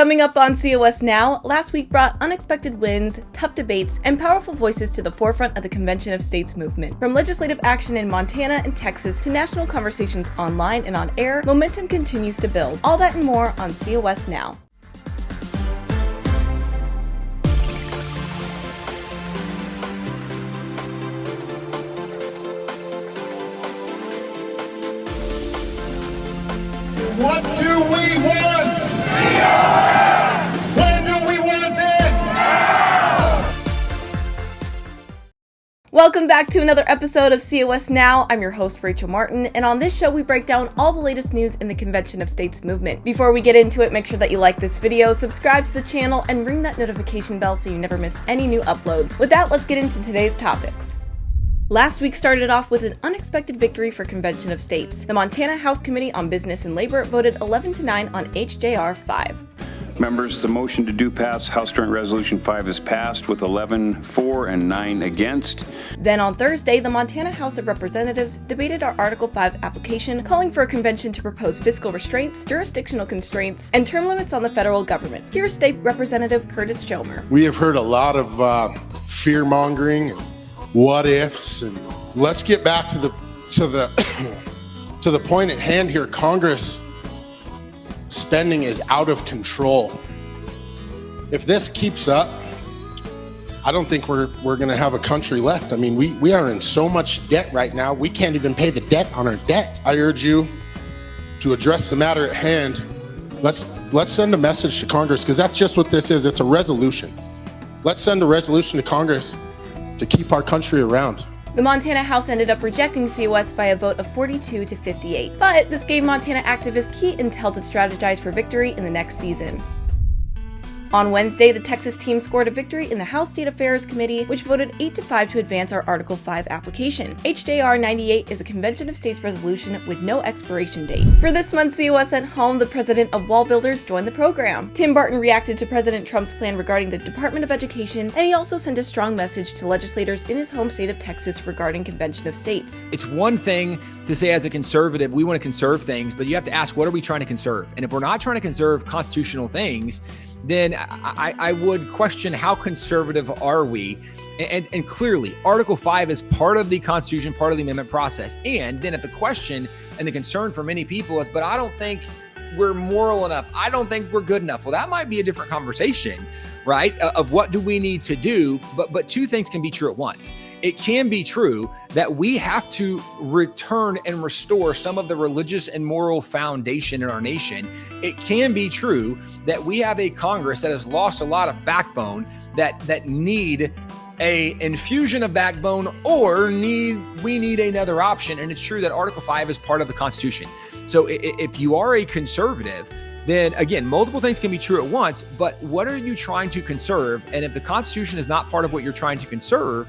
Coming up on COS Now, last week brought unexpected wins, tough debates, and powerful voices to the forefront of the Convention of States movement. From legislative action in Montana and Texas to national conversations online and on air, momentum continues to build. All that and more on COS Now. What do we want? When do we want it? Now! Welcome back to another episode of COS Now. I'm your host, Rachel Martin, and on this show we break down all the latest news in the Convention of States movement. Before we get into it, make sure that you like this video, subscribe to the channel, and ring that notification bell so you never miss any new uploads. With that, let's get into today's topics. Last week started off with an unexpected victory for Convention of States. The Montana House Committee on Business and Labor voted 11-9 on HJR 5. Members, the motion to do pass House Joint Resolution 5 is passed with 11 for and 9 against. Then on Thursday, the Montana House of Representatives debated our Article 5 application, calling for a convention to propose fiscal restraints, jurisdictional constraints, and term limits on the federal government. Here's State Representative Curtis Schomer. We have heard a lot of fear-mongering and what ifs, and let's get back to the to the point at hand here. Congress spending is out of control. If this keeps up, I don't think we're going to have a country left. I mean, we are in so much debt right now. We can't even pay the debt on our debt. I urge you to address the matter at hand. Let's send a message to Congress, because that's just what this is. It's a resolution. Let's send a resolution to Congress to keep our country around. The Montana House ended up rejecting COS by a vote of 42-58, but this gave Montana activists key intel to strategize for victory in the next season. On Wednesday, the Texas team scored a victory in the House State Affairs Committee, which voted 8-5 to advance our Article 5 application. HJR 98 is a Convention of States resolution with no expiration date. For this month's COS at Home, the president of Wall Builders joined the program. Tim Barton reacted to President Trump's plan regarding the Department of Education, and he also sent a strong message to legislators in his home state of Texas regarding Convention of States. It's one thing to say as a conservative, we want to conserve things, but you have to ask, what are we trying to conserve? And if we're not trying to conserve constitutional things, then I would question how conservative are we? And clearly, Article 5 is part of the Constitution, part of the amendment process. And then if the question and the concern for many people is, but I don't think we're moral enough, I don't think we're good enough. Well, that might be a different conversation, right? Of what do we need to do? But two things can be true at once. It can be true that we have to return and restore some of the religious and moral foundation in our nation. It can be true that we have a Congress that has lost a lot of backbone, that need a infusion of backbone, or we need another option. And it's true that Article 5 is part of the Constitution. So if you are a conservative, then again, multiple things can be true at once, but what are you trying to conserve? And if the Constitution is not part of what you're trying to conserve,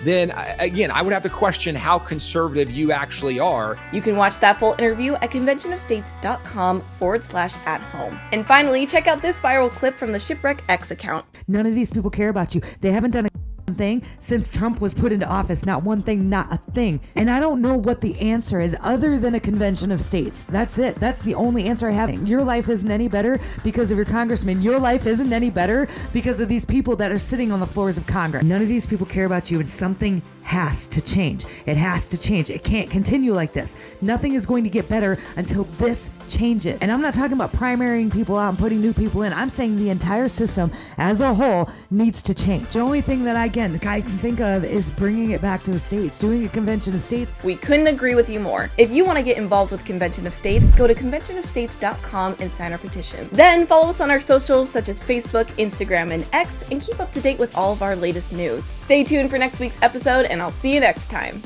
then again, I would have to question how conservative you actually are. You can watch that full interview at conventionofstates.com/at-home. And finally, check out this viral clip from the Shipwreck X account. None of these people care about you. They haven't done a thing since Trump was put into office. Not one thing, not a thing. And I don't know what the answer is other than a Convention of States. That's it. That's the only answer I have. Your life isn't any better because of your congressman. Your life isn't any better because of these people that are sitting on the floors of Congress. None of these people care about you, and something has to change. It has to change. It can't continue like this. Nothing is going to get better until this changes. And I'm not talking about primarying people out and putting new people in. I'm saying the entire system as a whole needs to change. The only thing that I can think of is bringing it back to the states, doing a Convention of States. We couldn't agree with you more. If you want to get involved with Convention of States, go to conventionofstates.com and sign our petition. Then follow us on our socials such as Facebook, Instagram, and X, and keep up to date with all of our latest news. Stay tuned for next week's episode, and I'll see you next time.